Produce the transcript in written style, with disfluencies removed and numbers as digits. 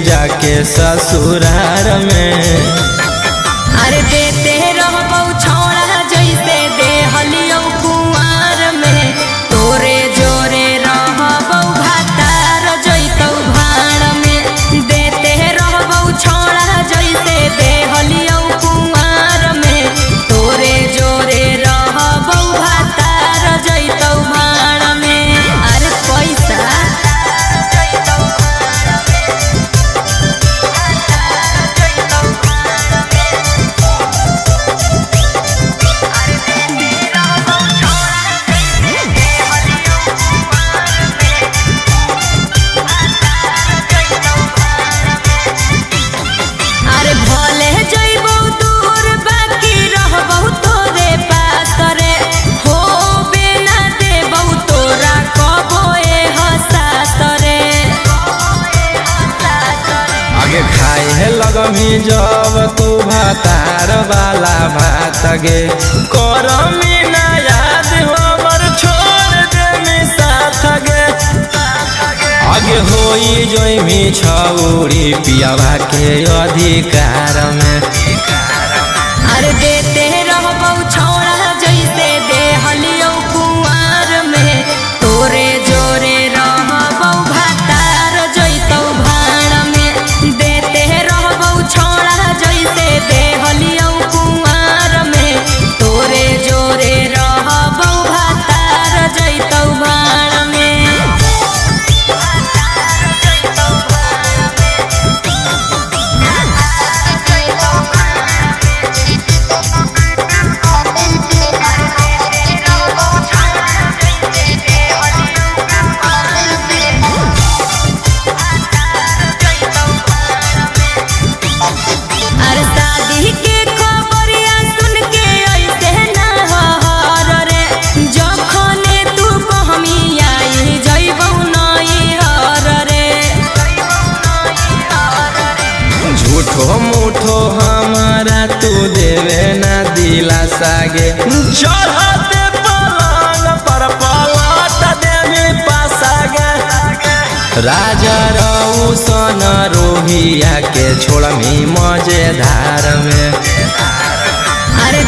जाके ससुरार में। अरे देते रहबौ छौड़ा जैसे देहलियौ कुंवार में, तोरे जोरे रहबौ भातार जैतौ भाड़ में। देते रहबौ छौड़ा जैसे देहलियौ कुंवार में, तोरे जोरे रहबौ भातार जैतौ भाड़ में। अरे पैसा खाए लगमी जब तू भातार वाला भात गे, करमी ना याद हमर छोड़ दे साथ गे। आगे होई जोइमी छौरी पियावा के अधिकार में। अरे देते रहबौ छौड़ा जैसे देहलियौ कुंवार में, तोरे जोरे रहबौ भातार जैतौ भाड़ में। देते रहबौ छौड़ा जैसे देहलियौ कुंवार में, तोरे जोरे रहबौ भातार जैतौ भाड़ में। झूठो मूठो हमारा तू देवे ना दिलासा गे, चढ़ते पलंग पर पलट देवी पासा गे। राजा रौशन रोहिया के छोड़मी मजेदार में। अरे